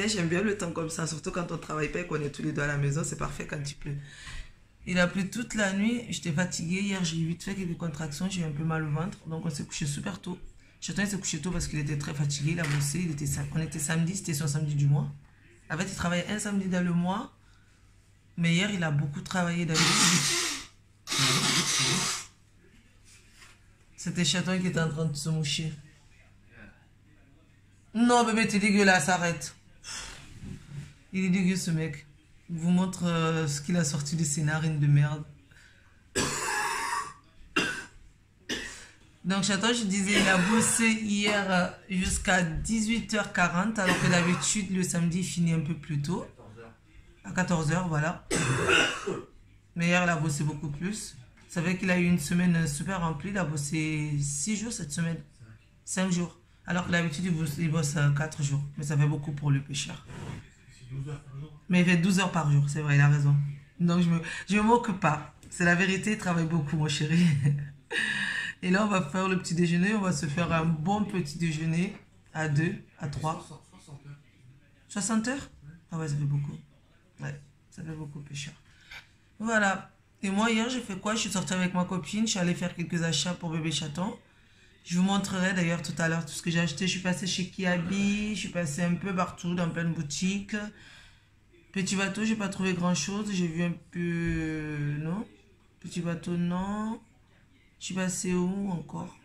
bien, j'aime bien le temps comme ça, surtout quand on travaille pas et qu'on est tous les deux à la maison, c'est parfait quand il pleut. Il a plu toute la nuit, j'étais fatiguée. Hier, j'ai vite fait quelques contractions, j'ai eu un peu mal au ventre, donc on s'est couché super tôt. Chaton, il s'est couché tôt parce qu'il était très fatigué, il a bossé, on était samedi, c'était son samedi du mois. En fait, il travaille un samedi dans le mois, mais hier, il a beaucoup travaillé d'habitude. C'était Chaton qui était en train de se moucher. Non, bébé, t'es dégueulasse, arrête. Il est dégueu, ce mec. Il vous montre ce qu'il a sorti de ses narines de merde. Donc, Chaton, je disais, il a bossé hier jusqu'à 18h40, alors que d'habitude, le samedi, il finit un peu plus tôt. À 14h, voilà. Mais hier, il a bossé beaucoup plus. Ça fait qu'il a eu une semaine super remplie. Il a bossé 6 jours cette semaine. 5 jours. Alors que d'habitude, il bosse 4 jours. Mais ça fait beaucoup pour le pêcheur. Mais il fait 12 heures par jour, c'est vrai, il a raison. Donc, je me moque pas. C'est la vérité, il travaille beaucoup, mon chéri. Et là, on va faire le petit déjeuner. On va se faire un bon petit déjeuner à 2, à 3. 60 heures? Ah ouais, ça fait beaucoup. Ouais, ça fait beaucoup, pêcheur. Voilà. Et moi, hier, j'ai fait quoi? Je suis sortie avec ma copine. Je suis allée faire quelques achats pour bébé chaton. Je vous montrerai d'ailleurs tout à l'heure tout ce que j'ai acheté. Je suis passée chez Kiabi. Je suis passée un peu partout dans plein de boutiques. Petit bateau, j'ai pas trouvé grand chose. J'ai vu un peu. Non. Petit bateau, non. Je suis passée où encore?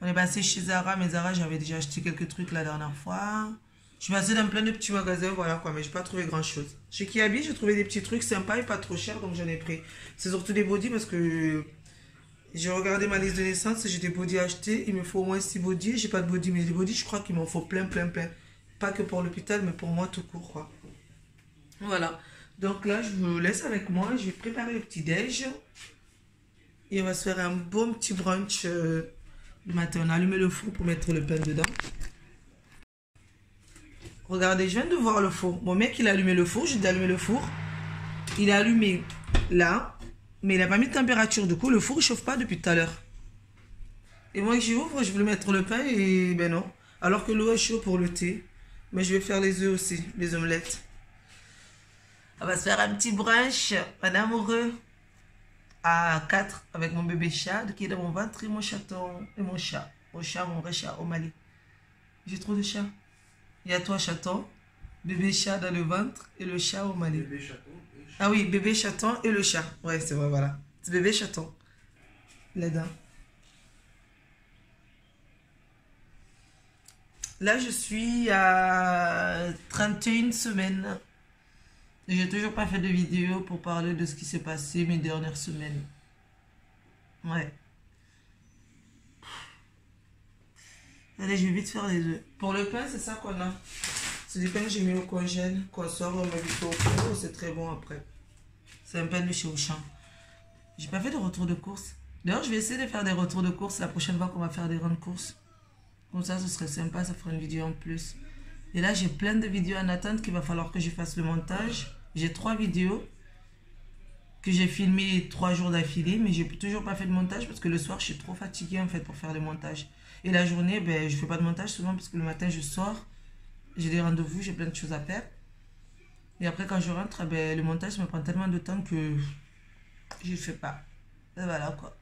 On est passé chez Zara, mais Zara, j'avais déjà acheté quelques trucs la dernière fois. Je suis passée dans plein de petits magasins, voilà quoi, mais j'ai pas trouvé grand chose. Chez Kiabi, j'ai trouvé des petits trucs sympas et pas trop chers, donc j'en ai pris. C'est surtout des bodys parce que j'ai regardé ma liste de naissance et j'ai des bodys à acheter. Il me faut au moins 6 bodys. J'ai pas de bodys, mais les bodys, je crois qu'il m'en faut plein, plein, plein. Pas que pour l'hôpital, mais pour moi tout court, quoi. Voilà. Donc là, je vous laisse avec moi. Je vais préparer le petit déj. Et on va se faire un bon petit brunch le matin. On a allumé le four pour mettre le pain dedans. Regardez, je viens de voir le four. Mon mec, il a allumé le four. J'ai allumé le four. Il a allumé là. Mais il n'a pas mis de température. Du coup, le four ne chauffe pas depuis tout à l'heure. Et moi, j'y ouvre. Je voulais mettre le pain et ben non. Alors que l'eau est chaude pour le thé. Mais je vais faire les œufs aussi. Les omelettes. On va se faire un petit brunch. Un amoureux. À 4 avec mon bébé chat qui est dans mon ventre et mon chaton et mon chat. Mon chat, mon vrai chat au Mali. J'ai trop de chats. Il y a toi chaton, bébé chat dans le ventre et le chat au Mali. Bébé chaton et chat. Ah oui, bébé chaton et le chat. Ouais, c'est vrai, voilà. C'est bébé chaton. Les dents. Là, je suis à 31 semaines. J'ai toujours pas fait de vidéo pour parler de ce qui s'est passé mes dernières semaines. Ouais. Allez, je vais vite faire les œufs. Pour le pain, c'est ça qu'on a. C'est du pain que j'ai mis au congèle, qu'on sort, on met vite au four. C'est très bon après. C'est un pain de chez Auchan. J'ai pas fait de retour de course. D'ailleurs, je vais essayer de faire des retours de course la prochaine fois qu'on va faire des grandes courses. Comme ça, ce serait sympa, ça ferait une vidéo en plus. Et là, j'ai plein de vidéos en attente qu'il va falloir que je fasse le montage. J'ai 3 vidéos que j'ai filmées 3 jours d'affilée, mais j'ai toujours pas fait de montage parce que le soir, je suis trop fatiguée en fait pour faire le montage. Et la journée, ben, je fais pas de montage souvent parce que le matin, je sors, j'ai des rendez-vous, j'ai plein de choses à faire. Et après, quand je rentre, ben, le montage me prend tellement de temps que je le fais pas. Et voilà quoi.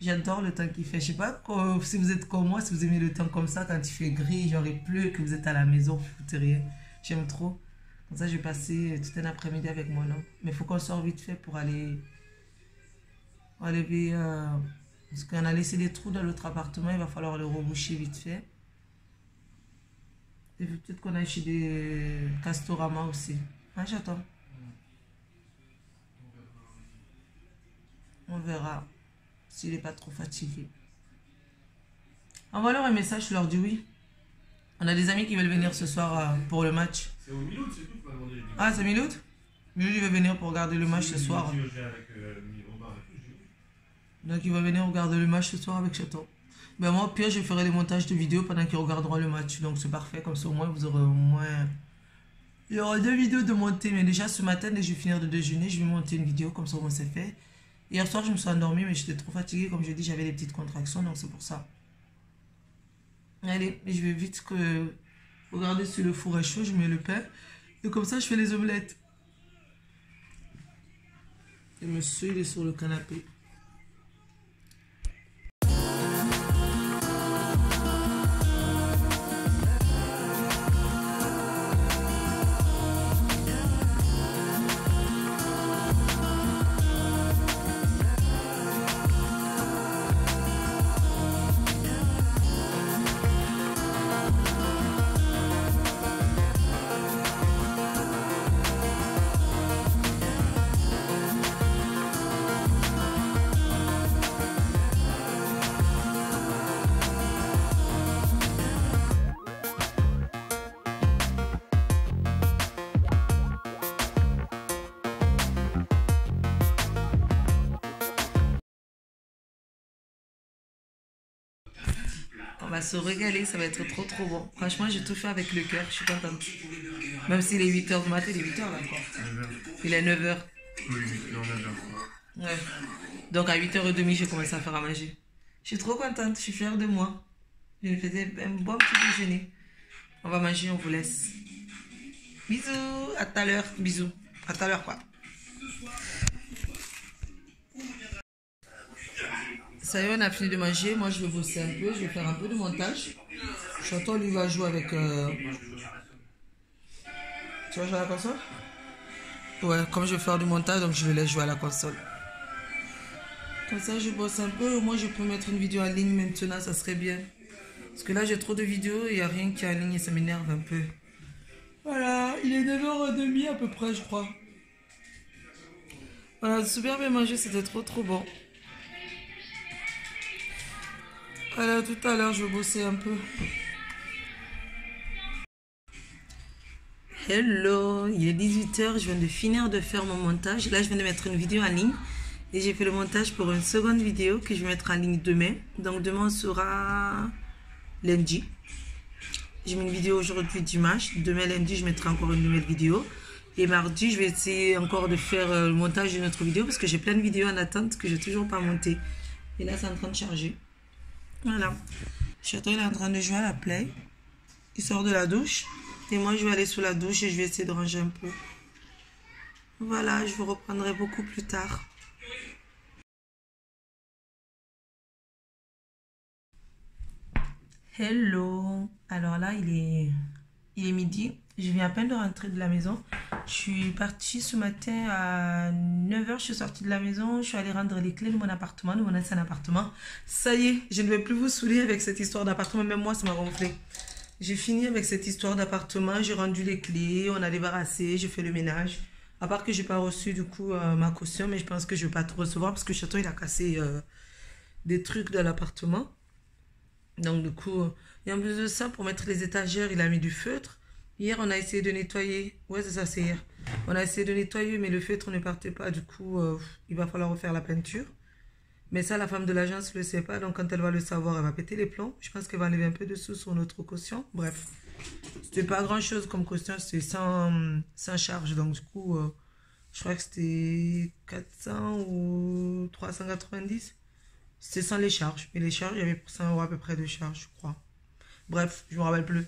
J'adore le temps qu'il fait. Je sais pas si vous êtes comme moi, si vous aimez le temps comme ça, quand il fait gris, genre il pleut, que vous êtes à la maison, vous foutez rien. J'aime trop. Comme ça, je vais passer tout un après-midi avec mon homme. Mais il faut qu'on sorte vite fait pour aller enlever... parce qu'on a laissé des trous dans l'autre appartement, il va falloir le reboucher vite fait. Et peut-être qu'on a chez des Castorama aussi. Hein, j'attends. On verra s'il n'est pas trop fatigué. Envoie-leur un message, je leur dis oui. On a des amis qui veulent venir ce soir pour le match. C'est au Miloud, c'est tout. Ah, c'est Miloud? Miloud, il va venir pour regarder le match ce soir. Donc, il va venir regarder le match ce soir avec Chaton. Ben moi, au pire, je ferai des montages de vidéos pendant qu'ils regarderont le match. Donc, c'est parfait. Comme ça, au moins, vous aurez au moins... Il y aura 2 vidéos de monter. Mais déjà, ce matin, dès que je vais finir de déjeuner, je vais monter une vidéo. Comme ça, au moins, c'est fait. Hier soir, je me suis endormie, mais j'étais trop fatiguée. Comme je dis, j'avais des petites contractions. Donc, c'est pour ça. Allez, je vais vite Regardez si le four est chaud, je mets le pain. Et comme ça, je fais les omelettes. Et monsieur, il est sur le canapé. On va se régaler, ça va être trop bon. Franchement, j'ai tout fait avec le cœur, je suis contente. Même s'il est 8h du matin, il est 8h là quoi. Il est 9h. Oui, non, 9h. Ouais. Donc à 8h30, j'ai commencé à faire à manger. Je suis trop contente, je suis fière de moi. Je me faisais un bon petit déjeuner. On va manger, on vous laisse. Bisous, à tout à l'heure. Bisous. À tout à l'heure quoi. Ça y est, on a fini de manger. Moi, je vais bosser un peu. Je vais faire un peu de montage. Chantal, lui, va jouer avec... Tu vas jouer à la console? Ouais, comme je vais faire du montage, donc je vais laisse jouer à la console. Comme ça, je bosse un peu. Moi, je peux mettre une vidéo en ligne maintenant, ça serait bien. Parce que là, j'ai trop de vidéos. Il n'y a rien qui est en ligne et ça m'énerve un peu. Voilà, il est 9h30 à peu près, je crois. Voilà, super bien mangé. C'était trop bon. Voilà, tout à l'heure, je vais bosser un peu. Hello, il est 18h, je viens de finir de faire mon montage. Là, je viens de mettre une vidéo en ligne. Et j'ai fait le montage pour une seconde vidéo que je vais mettre en ligne demain. Donc, demain sera lundi. J'ai mis une vidéo aujourd'hui dimanche. Demain, lundi, je mettrai encore une nouvelle vidéo. Et mardi, je vais essayer encore de faire le montage d'une autre vidéo parce que j'ai plein de vidéos en attente que j'ai toujours pas montées. Et là, c'est en train de charger. Voilà. Chateau, il est en train de jouer à la play. Il sort de la douche. Et moi, je vais aller sous la douche et je vais essayer de ranger un peu. Voilà, je vous reprendrai beaucoup plus tard. Hello. Alors là, il est midi. Je viens à peine de rentrer de la maison. Je suis partie ce matin à 9h. Je suis sortie de la maison. Je suis allée rendre les clés de mon appartement, de mon ancien appartement. Ça y est, je ne vais plus vous saouler avec cette histoire d'appartement. Même moi, ça m'a gonflé. J'ai fini avec cette histoire d'appartement. J'ai rendu les clés. On a débarrassé. J'ai fait le ménage. À part que j'ai pas reçu du coup ma caution. Mais je pense que je vais pas tout recevoir parce que le château, il a cassé des trucs dans l'appartement. Donc du coup, et en plus de ça, pour mettre les étagères, il a mis du feutre. Hier, on a essayé de nettoyer. Ouais, c'est ça, c'est hier. On a essayé de nettoyer, mais le feutre ne partait pas. Du coup, il va falloir refaire la peinture. Mais ça, la femme de l'agence ne le sait pas. Donc quand elle va le savoir, elle va péter les plombs. Je pense qu'elle va enlever un peu de sous sur notre caution. Bref, c'était pas grand-chose comme caution. C'était sans charge. Donc du coup, je crois que c'était 400 ou 390. C'était sans les charges. Mais les charges, il y avait pour 100 € à peu près de charges, je crois. Bref, je ne me rappelle plus.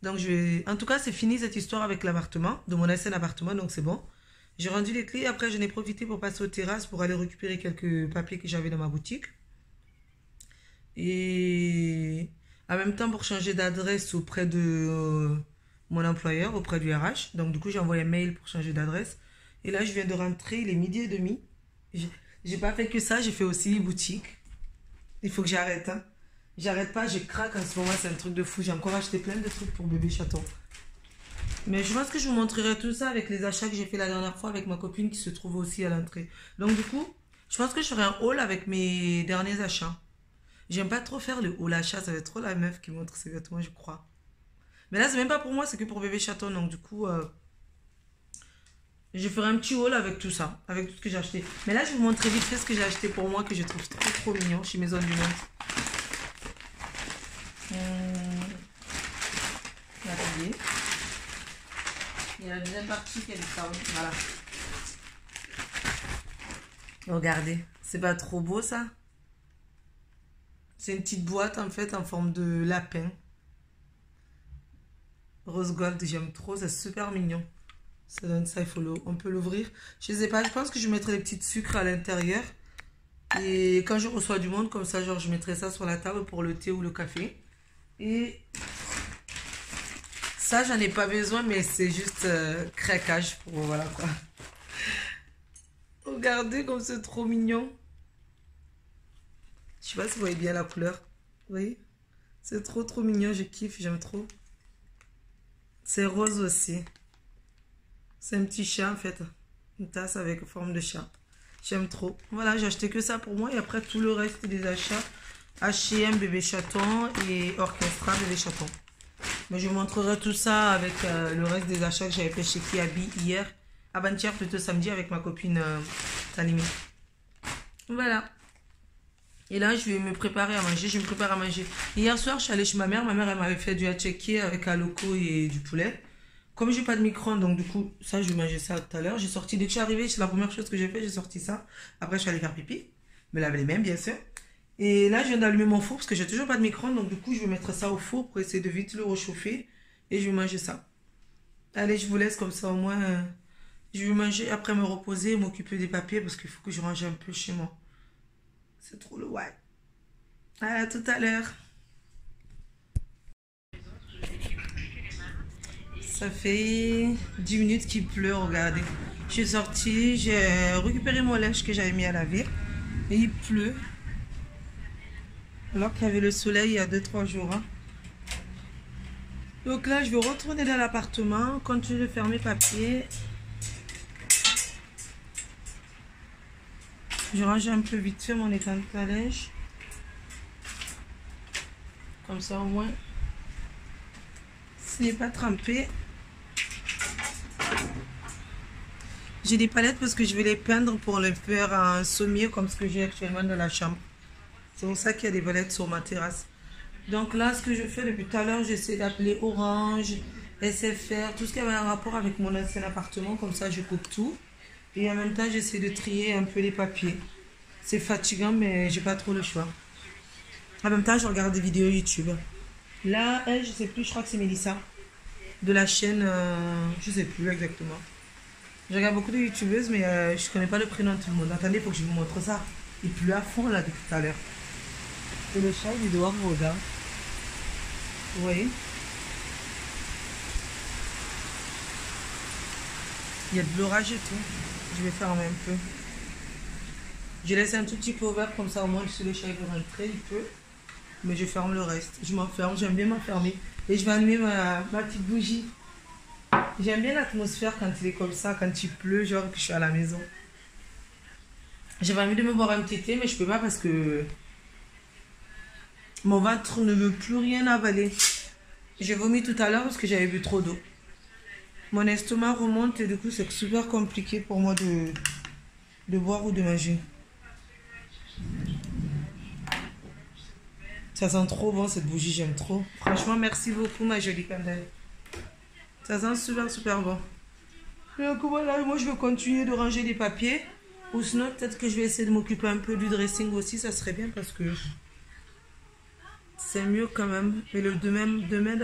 Donc, je vais... En tout cas, c'est fini cette histoire avec l'appartement, de mon ancien appartement, donc c'est bon. J'ai rendu les clés. Après, j'en ai profité pour passer aux terrasses pour aller récupérer quelques papiers que j'avais dans ma boutique. Et en même temps, pour changer d'adresse auprès de mon employeur, auprès du RH. Donc, du coup, j'ai envoyé un mail pour changer d'adresse. Et là, je viens de rentrer, il est 12h30. J'ai pas fait que ça, j'ai fait aussi les boutiques. Il faut que j'arrête, hein. J'arrête pas, je craque en ce moment, c'est un truc de fou. J'ai encore acheté plein de trucs pour bébé chaton. Mais je pense que je vous montrerai tout ça avec les achats que j'ai fait la dernière fois avec ma copine qui se trouve aussi à l'entrée. Donc du coup, je pense que je ferai un haul avec mes derniers achats. J'aime pas trop faire le haul achat, ça va être trop la meuf qui montre ses vêtements, je crois. Mais là, c'est même pas pour moi, c'est que pour bébé chaton. Donc du coup, je ferai un petit haul avec tout ça, avec tout ce que j'ai acheté. Mais là, je vais vous montrer vite fait ce que j'ai acheté pour moi, que je trouve trop mignon chez Maison du Monde. Regardez. Il y a la deuxième partie qui est ça, voilà. Regardez, c'est pas trop beau ça? C'est une petite boîte en fait en forme de lapin. Rose gold, j'aime trop, c'est super mignon. Ça donne ça, on peut l'ouvrir. Je sais pas, je pense que je mettrai des petits sucres à l'intérieur. Et quand je reçois du monde, comme ça, genre, je mettrai ça sur la table pour le thé ou le café. Et ça, j'en ai pas besoin, mais c'est juste craquage pour, voilà quoi. Regardez comme c'est trop mignon. Je sais pas si vous voyez bien la couleur. Vous voyez? C'est trop mignon, je kiffe, j'aime trop. C'est rose aussi. C'est un petit chat en fait. Une tasse avec forme de chat. J'aime trop. Voilà, j'ai acheté que ça pour moi. Et après tout le reste des achats. H&M bébé chaton et Orchestra bébé chaton. Mais je vous montrerai tout ça avec le reste des achats que j'avais fait chez Kiabi hier. Avant-hier plutôt samedi avec ma copine Tanimi. Voilà. Et là, je vais me préparer à manger. Je me prépare à manger. Hier soir, je suis allée chez ma mère. Ma mère, elle m'avait fait du hatcheki avec un loco et du poulet. Comme j'ai pas de micro-ondes, donc du coup, ça, je vais manger ça tout à l'heure. J'ai sorti, dès que je suis arrivée, c'est la première chose que j'ai fait, j'ai sorti ça. Après, je suis allée faire pipi. Me laver les mains, bien sûr. Et là, je viens d'allumer mon four parce que j'ai toujours pas de micro-ondes. Donc du coup, je vais mettre ça au four pour essayer de vite le réchauffer. Et je vais manger ça. Allez, je vous laisse comme ça au moins. Je vais manger, après me reposer, m'occuper des papiers parce qu'il faut que je range un peu chez moi. C'est trop le ouais. À tout à l'heure. Ça fait 10 minutes qu'il pleut, regardez. Je suis sortie, j'ai récupéré mon linge que j'avais mis à laver. Et il pleut. Alors qu'il y avait le soleil il y a 2-3 jours. Hein. Donc là, je vais retourner dans l'appartement, continuer de faire mes papiers. Je range un peu vite fait mon étang de linge. Comme ça au moins, ce n'est pas trempé. J'ai des palettes parce que je vais les peindre pour les faire en sommier comme ce que j'ai actuellement dans la chambre. C'est pour ça qu'il y a des palettes sur ma terrasse. Donc là, ce que je fais depuis tout à l'heure, j'essaie d'appeler Orange, SFR, tout ce qui avait un rapport avec mon ancien appartement. Comme ça, je coupe tout. Et en même temps, j'essaie de trier un peu les papiers. C'est fatigant, mais j'ai pas trop le choix. En même temps, je regarde des vidéos YouTube. Là, elle, je sais plus, je crois que c'est Mélissa. De la chaîne, je sais plus exactement. Je regarde beaucoup de youtubeuses, mais je connais pas le prénom de tout le monde. Attendez, il faut que je vous montre ça. Il pleut à fond là depuis tout à l'heure. Et le chat, il est dehors, regarde. Vous voyez? Il y a de l'orage et tout. Je vais fermer un peu. Je laisse un tout petit peu ouvert, comme ça au moins si le chat veut rentrer, il peut. Mais je ferme le reste. Je m'enferme, j'aime bien m'enfermer. Et je vais allumer ma petite bougie. J'aime bien l'atmosphère quand il est comme ça, quand il pleut, genre que je suis à la maison. J'avais envie de me boire un petit thé, mais je peux pas parce que mon ventre ne veut plus rien avaler. J'ai vomi tout à l'heure parce que j'avais bu trop d'eau. Mon estomac remonte et du coup c'est super compliqué pour moi de boire ou de manger. Ça sent trop bon cette bougie, j'aime trop. Franchement, merci beaucoup ma jolie candelle. Ça sent super bon. Donc voilà, moi je vais continuer de ranger les papiers. Ou sinon peut-être que je vais essayer de m'occuper un peu du dressing aussi, ça serait bien parce que c'est mieux quand même. Et le demain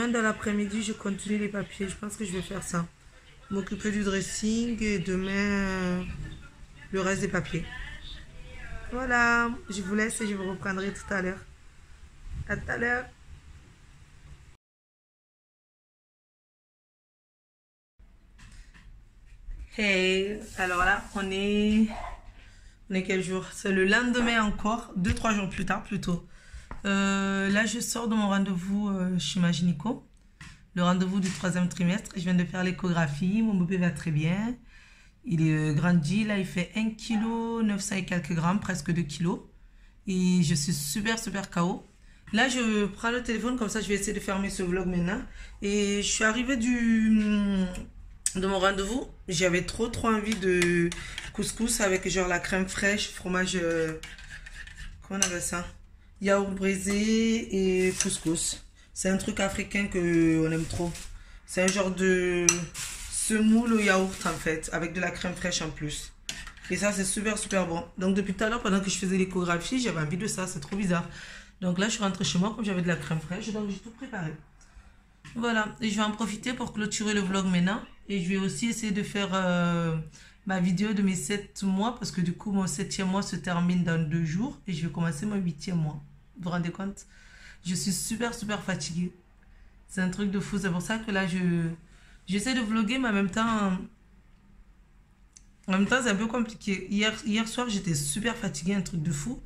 dans l'après-midi, je continue les papiers. Je pense que je vais faire ça. M'occuper du dressing et demain le reste des papiers. Voilà, je vous laisse et je vous reprendrai tout à l'heure. À tout à l'heure. Hey, alors là, on est quel jour? C'est le lendemain encore, 2-3 jours plus tard plutôt. Là, je sors de mon rendez-vous chez ma gynéco. Le rendez-vous du 3e trimestre. Je viens de faire l'échographie. Mon bébé va très bien. Il est grandi. Là, il fait 1 kg 900 et quelques grammes, presque 2 kg. Et je suis super KO. Là, je prends le téléphone, comme ça, je vais essayer de fermer ce vlog maintenant. Et je suis arrivée de mon rendez-vous. J'avais trop envie de couscous avec genre la crème fraîche, fromage, comment on appelle ça? Yaourt brisé et couscous. C'est un truc africain que on aime trop. C'est un genre de semoule au yaourt en fait, avec de la crème fraîche en plus. Et ça c'est super bon. Donc depuis tout à l'heure, pendant que je faisais l'échographie, j'avais envie de ça, c'est trop bizarre. Donc là je suis rentrée chez moi, comme j'avais de la crème fraîche, donc j'ai tout préparé. Voilà, et je vais en profiter pour clôturer le vlog maintenant. Et je vais aussi essayer de faire ma vidéo de mes 7 mois parce que du coup, mon 7e mois se termine dans 2 jours et je vais commencer mon 8e mois. Vous vous rendez compte? Je suis super, super fatiguée. C'est un truc de fou. C'est pour ça que là, j'essaie de vlogger, mais en même temps, c'est un peu compliqué. Hier soir, j'étais super fatiguée, un truc de fou.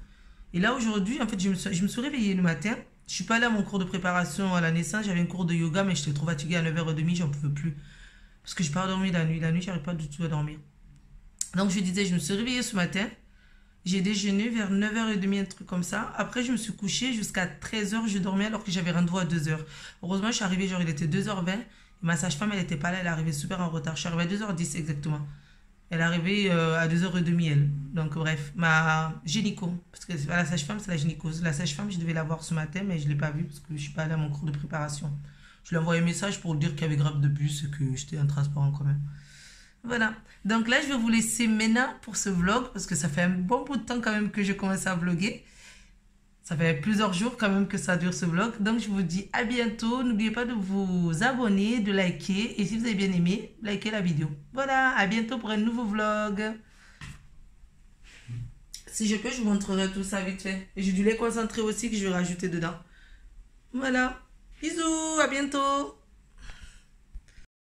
Et là, aujourd'hui, en fait, je me suis réveillée le matin. Je suis pas allée à mon cours de préparation à la naissance. J'avais un cours de yoga, mais j'étais trop fatiguée à 9h30, j'en pouvais plus. Parce que je n'ai pas dormi la nuit. La nuit, j'arrive pas du tout à dormir. Donc, je disais, je me suis réveillée ce matin. J'ai déjeuné vers 9h30, un truc comme ça. Après, je me suis couchée jusqu'à 13h. Je dormais alors que j'avais rendez-vous à 2h. Heureusement, je suis arrivée, genre, il était 2h20. Et ma sage-femme, elle n'était pas là. Elle est arrivée super en retard. Je suis arrivée à 2h10 exactement. Elle est arrivée à 2h30, elle. Donc, bref, ma gynéco, parce que c'est pas la sage-femme, c'est la gynéco. La sage-femme, je devais la voir ce matin, mais je ne l'ai pas vue parce que je ne suis pas allée à mon cours de préparation. Je lui ai envoyé un message pour lui dire qu'il y avait grave de bus et que j'étais en transport en commun. Voilà. Donc là, je vais vous laisser maintenant pour ce vlog parce que ça fait un bon bout de temps quand même que j'ai commencé à vlogger. Ça fait plusieurs jours quand même que ça dure ce vlog. Donc je vous dis à bientôt. N'oubliez pas de vous abonner, de liker. Et si vous avez bien aimé, likez la vidéo. Voilà, à bientôt pour un nouveau vlog. Si je peux, je vous montrerai tout ça vite fait. Et j'ai du lait concentré aussi que je vais rajouter dedans. Voilà. Bisous, à bientôt.